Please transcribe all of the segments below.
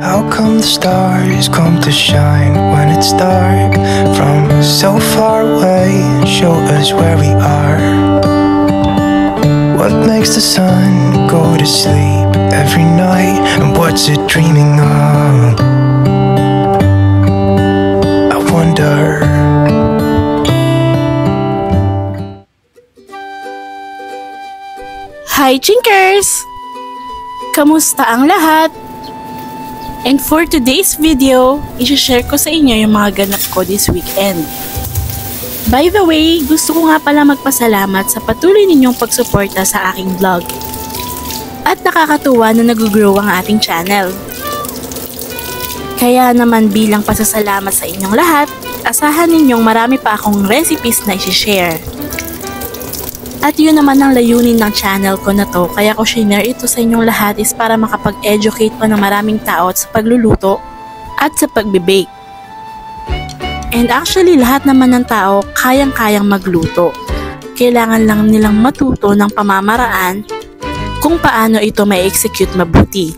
How come the stars come to shine when it's dark from so far away and show us where we are? What makes the sun go to sleep every night, and what's it dreaming of? I wonder. Hi Chinkers! Kamusta ang lahat? And for today's video, i-share ko sa inyo yung mga ganap ko this weekend. By the way, gusto ko nga pala magpasalamat sa patuloy ninyong pagsuporta sa aking vlog. At nakakatuwa na nag-grow ang ating channel. Kaya naman bilang pasasalamat sa inyong lahat, asahan ninyong marami pa akong recipes na i-share. At yun naman ang layunin ng channel ko na to, kaya ko share ito sa inyong lahat is para makapag-educate pa ng maraming tao sa pagluluto at sa pagbe-bake. And actually lahat naman ng tao kayang-kayang magluto. Kailangan lang nilang matuto ng pamamaraan kung paano ito ma-execute mabuti.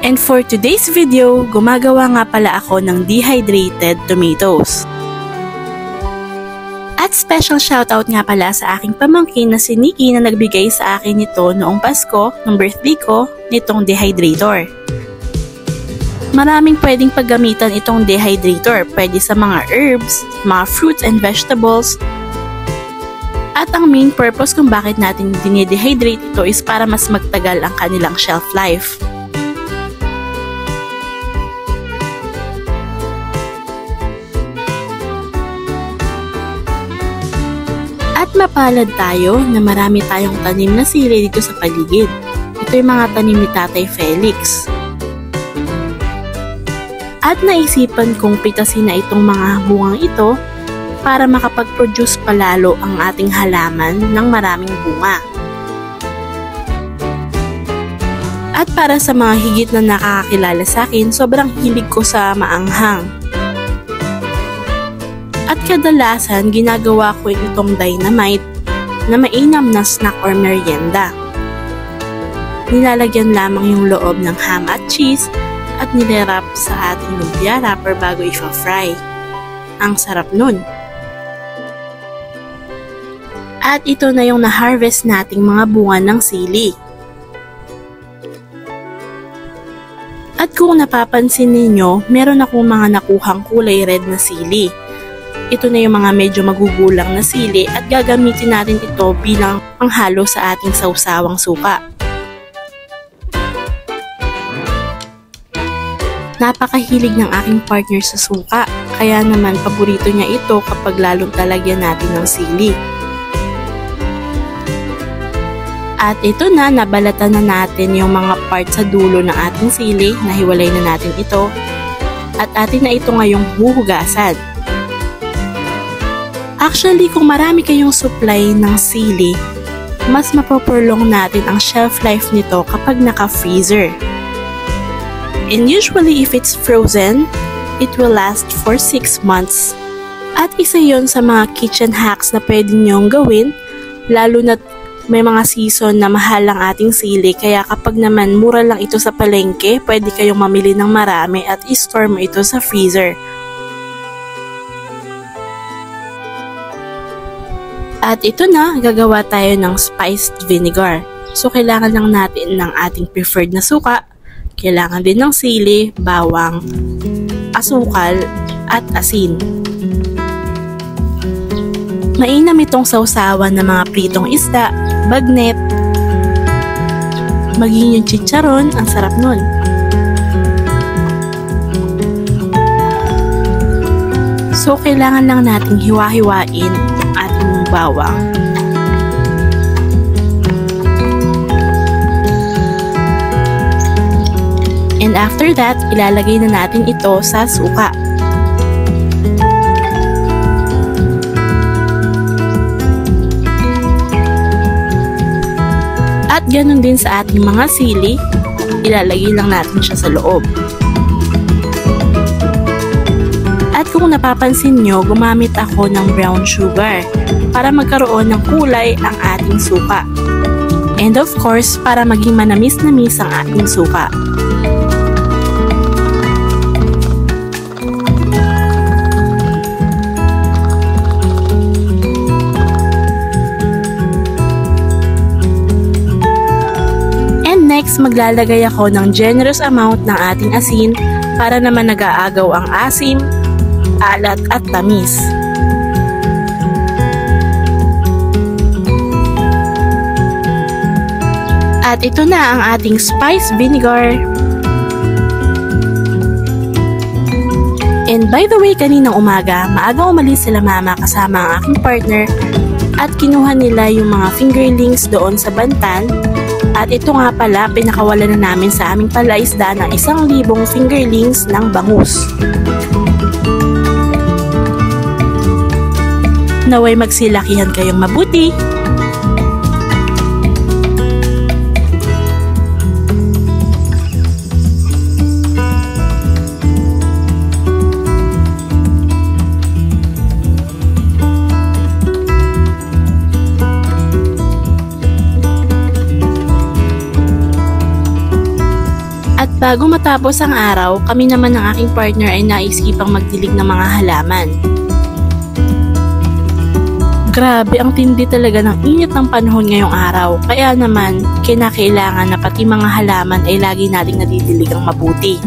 And for today's video, gumagawa nga pala ako ng dehydrated tomatoes. At special shoutout nga pala sa aking pamangkin na si Nikki na nagbigay sa akin nito noong Pasko, ng birthday ko, nitong dehydrator. Maraming pwedeng paggamitan itong dehydrator. Pwede sa mga herbs, mga fruits and vegetables. At ang main purpose kung bakit natin dinidehydrate ito is para mas magtagal ang kanilang shelf life. At mapalad tayo na marami tayong tanim na sili dito sa paligid. Ito yung mga tanim ni Tatay Felix. At naisipan kong pitasin na itong mga bungang ito para makapag-produce palalo ang ating halaman ng maraming bunga. At para sa mga higit na nakakakilala sa akin, sobrang hilig ko sa maanghang. At kadalasan, ginagawa ko itong dynamite na mainam na snack or merienda. Nilalagyan lamang yung loob ng ham at cheese at nilirap sa ating lumpia wrapper bago i-fry. Ang sarap nun. At ito na yung na-harvest nating mga bunga ng sili. At kung napapansin ninyo, meron akong mga nakuhang kulay red na sili. Ito na yung mga medyo magugulang na sili at gagamitin natin ito bilang panghalo sa ating sawsawang suka. Napakahilig ng aking partner sa suka, kaya naman paborito niya ito kapag lalong talagyan natin ng sili. At ito na, nabalatan na natin yung mga part sa dulo ng ating sili, nahiwalay na natin ito. At atin na ito ngayong huhugasan. Actually, kung marami kayong supply ng sili, mas mapoprolong natin ang shelf life nito kapag naka-freezer. And usually, if it's frozen, it will last for 6 months. At isa yon sa mga kitchen hacks na pwede nyong gawin, lalo na may mga season na mahal ang ating sili, kaya kapag naman mura lang ito sa palengke, pwede kayong mamili ng marami at i-store mo ito sa freezer. At ito na, gagawa tayo ng spiced vinegar. So, kailangan lang natin ng ating preferred na suka. Kailangan din ng sili, bawang, asukal, at asin. Mainam itong sausawan ng mga pritong isda, bagnet, maging yung chicharon, ang sarap nun. So, kailangan lang nating hiwa-hiwain bawang. And after that, ilalagay na natin ito sa suka. At ganun din sa ating mga sili, ilalagay lang natin siya sa loob. At kung napapansin nyo, gumamit ako ng brown sugar para magkaroon ng kulay ang ating suka. And of course, para maging manamis-namis ang ating suka. Next, maglalagay ako ng generous amount ng ating asin para naman nag-aagaw ang asim, alat at tamis. At ito na ang ating spice vinegar. And by the way, kaninang umaga, maaga umalis sila mama kasama ang aking partner at kinuha nila yung mga fingerlings doon sa bantan. At ito nga pala, pinakawala na namin sa aming palaisda ng 1,000 fingerlings ng bangus. Naway magsilakihan kayong mabuti. Bago matapos ang araw, kami naman ng aking partner ay naisipang magdilig ng mga halaman. Grabe, ang tindi talaga ng init ng panahon ngayong araw, kaya naman kinakailangan na pati mga halaman ay lagi nating nadidiligang mabuti.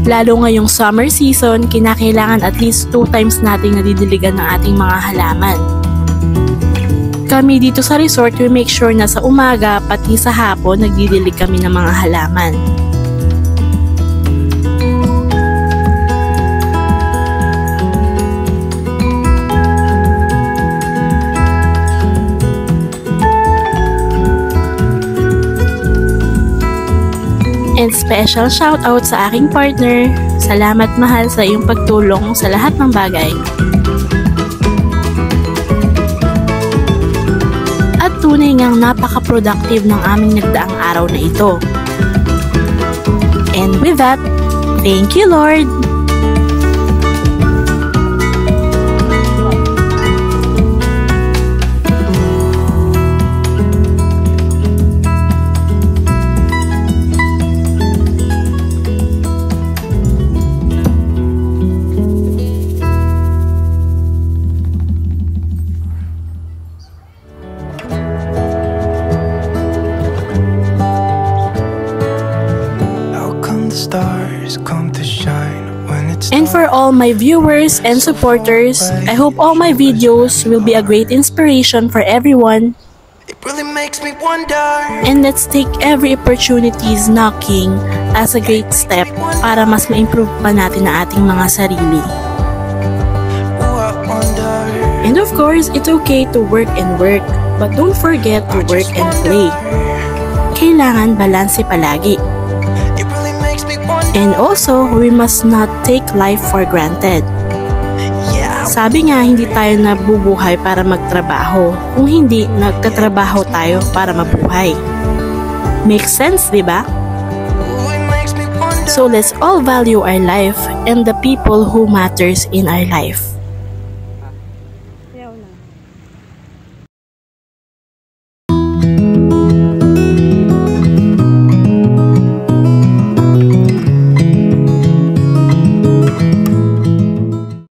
Lalo ngayong summer season, kinakailangan at least 2 times nating nadidiligan ng ating mga halaman. Kami dito sa resort, we make sure na sa umaga pati sa hapon nagdidilig kami ng mga halaman. And special shout out sa aking partner. Salamat mahal sa iyong pagtulong sa lahat ng bagay. Tunay ngang napaka-productive ng aming nagdaang araw na ito. And with that, thank you Lord! And for all my viewers and supporters, I hope all my videos will be a great inspiration for everyone. And let's take every opportunities knocking as a great step para mas ma-improve pa natin ang ating mga sarili. And of course, it's okay to work and work, but don't forget to work and play. Kailangan balanse palagi. And also, we must not take life for granted. Sabi nga, hindi tayo nabubuhay para magtrabaho. Kung hindi, nagtatrabaho tayo para mabuhay. Makes sense, di ba? So let's all value our life and the people who matters in our life.